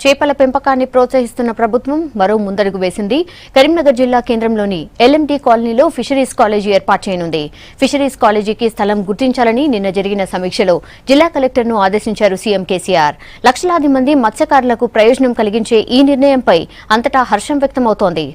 చేపల పెంపకాన్ని ప్రోత్సహిస్తున్న ప్రభుత్వం మరో ముందడుగు వేసింది. కరీంనగర్ జిల్లా కేంద్రంలోని ఎల్ఎండి కాలనీలో ఫిషరీస్ కాలేజీ ఏర్పాటు చేయనుంది. ఫిషరీస్ కాలేజీకి స్థలం గుర్తించాలని నిన్న జరిగిన సమీక్షలో జిల్లా కలెక్టర్ను ఆదేశించారు సీఎం కేసీఆర్. లక్షలాది మంది మత్స్యకారులకు ప్రయోజనం కలిగించే ఈ నిర్ణయంపై అంతటా హర్షం వ్యక్తమవుతోంది.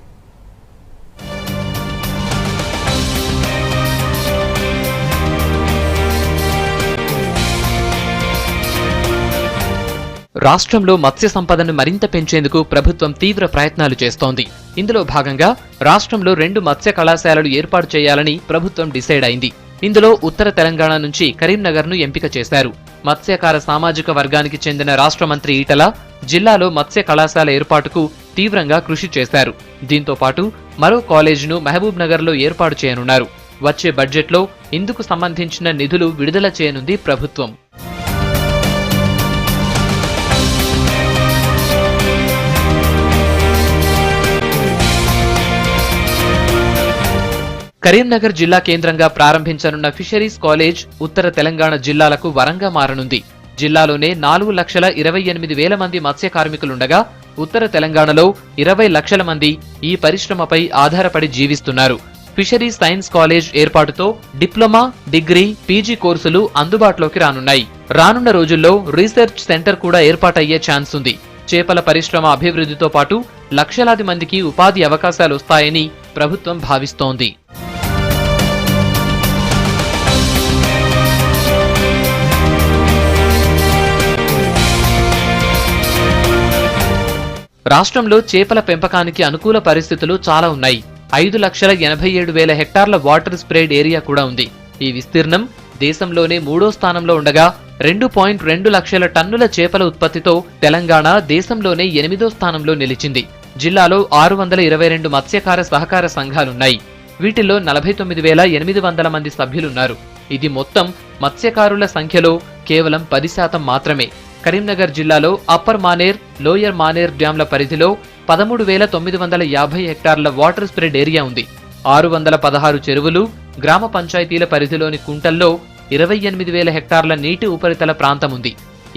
రాష్ట్రంలో మత్స్య సంపదను మరింత పెంచేందుకు ప్రభుత్వం తీవ్ర ప్రయత్నాలు చేస్తోంది. ఇందులో భాగంగా రాష్ట్రంలో 2 మత్స్య కళాశాలలు ఏర్పాటు చేయాలని ప్రభుత్వం డిసైడ్ అయింది. ఇందులో ఉత్తర తెలంగాణ నుంచి కరీంనగర్ను ఎంపిక చేశారు. మత్స్యకార సామాజిక వర్గానికి చెందిన రాష్ట్ర మంత్రి ఈటల జిల్లాలో మత్స్య కళాశాల ఏర్పాటుకు తీవ్రంగా కృషి చేశారు. దీంతో పాటు మరో కాలేజీను మహబూబ్ నగర్లో ఏర్పాటు చేయనున్నారు. వచ్చే బడ్జెట్లో ఇందుకు సంబంధించిన నిధులు విడుదల చేయనుంది ప్రభుత్వం. కరీంనగర్ జిల్లా కేంద్రంగా ప్రారంభించనున్న ఫిషరీస్ కాలేజ్ ఉత్తర తెలంగాణ జిల్లాలకు వరంగా మారనుంది. జిల్లాలోనే 4,28,000 మంది మత్స్య కార్మికులుండగా ఉత్తర తెలంగాణలో 20 లక్షల మంది ఈ పరిశ్రమపై ఆధారపడి జీవిస్తున్నారు. ఫిషరీస్ సైన్స్ కాలేజ్ ఏర్పాటుతో డిప్లొమా, డిగ్రీ, పీజీ కోర్సులు అందుబాటులోకి రానున్నాయి. రానున్న రోజుల్లో రీసెర్చ్ సెంటర్ కూడా ఏర్పాటయ్యే ఛాన్స్ ఉంది. చేపల పరిశ్రమ అభివృద్ధితో పాటు లక్షలాది మందికి ఉపాధి అవకాశాలు వస్తాయని ప్రభుత్వం భావిస్తోంది. రాష్ట్రంలో చేపల పెంపకానికి అనుకూల పరిస్థితులు చాలా ఉన్నాయి. 5,87,000 హెక్టార్ల వాటర్ స్ప్రేడ్ ఏరియా కూడా ఉంది. ఈ విస్తీర్ణం దేశంలోనే 3వ స్థానంలో ఉండగా 2.2 లక్షల టన్నుల చేపల ఉత్పత్తితో తెలంగాణ దేశంలోనే 8వ స్థానంలో నిలిచింది. జిల్లాలో 622 మత్స్యకార సహకార సంఘాలున్నాయి. వీటిల్లో 49,800 మంది సభ్యులున్నారు. ఇది మొత్తం మత్స్యకారుల సంఖ్యలో కేవలం 10% మాత్రమే. కరీంనగర్ జిల్లాలో అప్పర్ మానేర్, లోయర్ మానేర్ డ్యాంల పరిధిలో 13,950 హెక్టార్ల వాటర్ స్ప్రెడ్ ఏరియా ఉంది. 616 చెరువులు, గ్రామ పంచాయతీల పరిధిలోని కుంటల్లో 28,000 హెక్టార్ల నీటి ఉపరితల ప్రాంతం ఉంది.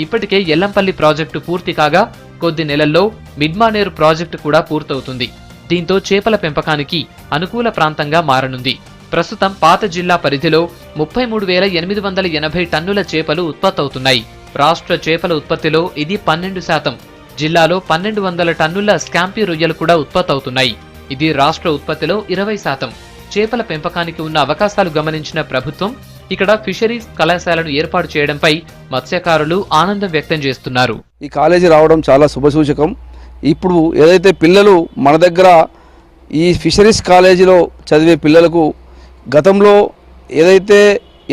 ఇప్పటికే ఎల్లంపల్లి ప్రాజెక్టు పూర్తి కాగా కొద్ది నెలల్లో మిడ్మానేరు ప్రాజెక్టు కూడా పూర్తవుతుంది. దీంతో చేపల పెంపకానికి అనుకూల ప్రాంతంగా మారనుంది. ప్రస్తుతం పాత జిల్లా పరిధిలో 33,880 టన్నుల చేపలు ఉత్పత్తవుతున్నాయి. రాష్ట్ర చేపల ఉత్పత్తిలో ఇది 12%. జిల్లాలో 1,200 టన్నుల స్కాంపీ రొయ్యలు కూడా ఉత్పత్తవుతున్నాయి. ఇది రాష్ట్ర ఉత్పత్తిలో 20%. చేపల పెంపకానికి ఉన్న అవకాశాలు గమనించిన ప్రభుత్వం ఇక్కడ ఫిషరీస్ కళాశాలను ఏర్పాటు చేయడంపై మత్స్యకారులు ఆనందం వ్యక్తం చేస్తున్నారు. ఈ కాలేజీ రావడం చాలా శుభసూచకం. ఇప్పుడు ఏదైతే పిల్లలు మన దగ్గర ఈ ఫిషరీస్ కాలేజీలో చదివే పిల్లలకు గతంలో ఏదైతే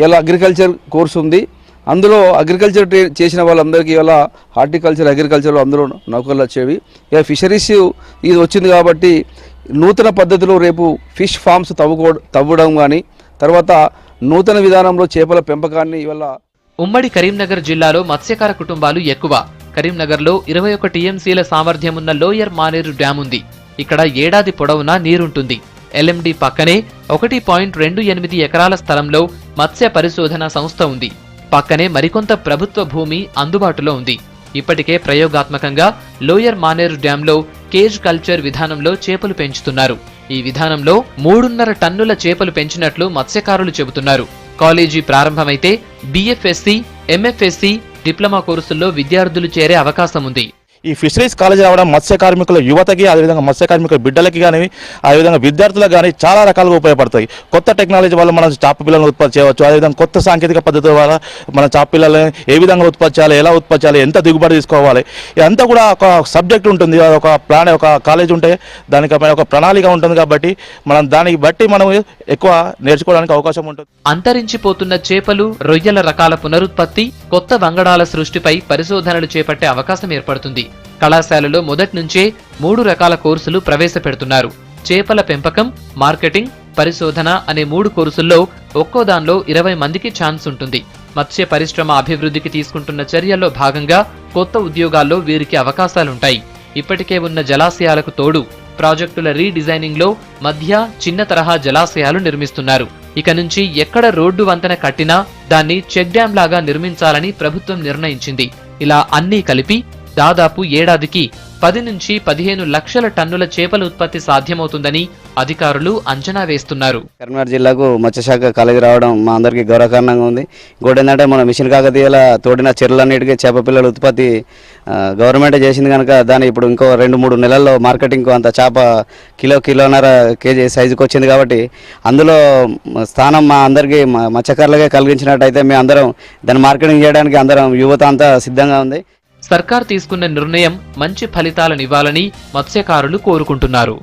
ఇలా అగ్రికల్చర్ కోర్సు ఉంది, అందులో అగ్రికల్చర్ చేసిన వాళ్ళందరికీ ఇలా హార్టికల్చర్, అగ్రికల్చర్లో అందరూ నౌకర్లు వచ్చేవి. ఇక ఫిషరీస్ ఇది వచ్చింది కాబట్టి నూతన పద్ధతిలో రేపు ఫిష్ ఫార్మ్స్ తవ్వడం కానీ తర్వాత నూతన విధానంలో చేపల పెంపకాన్ని ఇవల్ల. ఉమ్మడి కరీంనగర్ జిల్లాలో మత్స్యకార కుటుంబాలు ఎక్కువ. కరీంనగర్లో 21 టీఎంసీల సామర్థ్యం ఉన్న లోయర్ మానేరు డ్యామ్ ఉంది. ఇక్కడ ఏడాది పొడవునా నీరుంటుంది. ఎల్ఎండి పక్కనే 1.28 ఎకరాల స్థలంలో మత్స్య పరిశోధన సంస్థ ఉంది. పక్కనే మరికొంత ప్రభుత్వ భూమి అందుబాటులో ఉంది. ఇప్పటికే ప్రయోగాత్మకంగా లోయర్ మానేరు డ్యాంలో కేజ్ కల్చర్ విధానంలో చేపలు పెంచుతున్నారు. ఈ విధానంలో 3.5 టన్నుల చేపలు పెంచినట్లు మత్స్యకారులు చెబుతున్నారు. కాలేజీ ప్రారంభమైతే బీఎఫ్ఎస్సీ, ఎంఎఫ్ఎస్సీ, డిప్లొమా కోర్సుల్లో విద్యార్థులు చేరే అవకాశం ఉంది. ఈ ఫిషరీస్ కాలేజీ రావడం మత్స్య కార్మికుల యువతకి, అదేవిధంగా మత్స్య కార్మికుల బిడ్డలకి కానీ, అదేవిధంగా విద్యార్థులకు కానీ చాలా రకాలుగా ఉపయోగపడతాయి. కొత్త టెక్నాలజీ వల్ల మనం చేప పిల్లలను ఉత్పత్తి చేయవచ్చు. అదేవిధంగా కొత్త సాంకేతిక పద్ధతుల వల్ల మన చేప పిల్లలను ఏ విధంగా ఉత్పత్తి చేయాలి, ఎలా ఉత్పత్తి చేయాలి, ఎంత దిగుబడి తీసుకోవాలి, ఇదంతా కూడా ఒక సబ్జెక్ట్ ఉంటుంది. ఒక ప్లాన్, ఒక కాలేజ్ ఉంటే దానికి ఒక ప్రణాళిక ఉంటుంది. కాబట్టి మనం దానికి బట్టి మనం ఎక్కువ నేర్చుకోవడానికి అవకాశం ఉంటుంది. అంతరించిపోతున్న చేపలు, రొయ్యల రకాల పునరుత్పత్తి, కొత్త వంగడాల సృష్టిపై పరిశోధనలు చేపట్టే అవకాశం ఏర్పడుతుంది. కళాశాలలో మొదటి నుంచే 3 రకాల కోర్సులు ప్రవేశపెడుతున్నారు. చేపల పెంపకం, మార్కెటింగ్, పరిశోధన అనే 3 కోర్సుల్లో ఒక్కో దానిలో 20 మందికి ఛాన్స్ ఉంటుంది. మత్స్య పరిశ్రమ అభివృద్ధికి తీసుకుంటున్న చర్యల్లో భాగంగా కొత్త ఉద్యోగాల్లో వీరికి అవకాశాలుంటాయి. ఇప్పటికే ఉన్న జలాశయాలకు తోడు ప్రాజెక్టుల రీడిజైనింగ్ లో మధ్య చిన్న తరహా జలాశయాలు నిర్మిస్తున్నారు. ఇక నుంచి ఎక్కడ రోడ్డు వంతెన కట్టినా దాన్ని చెక్ డ్యాం లాగా నిర్మించాలని ప్రభుత్వం నిర్ణయించింది. ఇలా అన్నీ కలిపి దాదాపు ఏడాదికి 10 నుంచి 15 లక్షల టన్నుల చేపల ఉత్పత్తి సాధ్యమవుతుందని అధికారులు అంచనా వేస్తున్నారు. కరీంనగర్ జిల్లాకు మత్స్యశాఖ కాలేజీ రావడం మా అందరికీ గౌరవకారణంగా ఉంది. ఇంకోటి ఏంటంటే మన మిషన్ కాకతీయల తోడిన చెరువులన్నిటికీ చేప పిల్లల ఉత్పత్తి గవర్నమెంటే చేసింది కనుక దాన్ని ఇప్పుడు ఇంకో 2-3 నెలల్లో మార్కెటింగ్ అంత చేప కిలోన్నర కేజీ సైజుకి వచ్చింది కాబట్టి అందులో స్థానం మా అందరికీ మత్స్యకారులకే కలిగించినట్టయితే మేము అందరం దాన్ని మార్కెటింగ్ చేయడానికి అందరం యువత అంతా సిద్ధంగా ఉంది. సర్కార్ తీసుకున్న నిర్ణయం మంచి ఫలితాలనివ్వాలని మత్స్యకారులు కోరుకుంటున్నారు.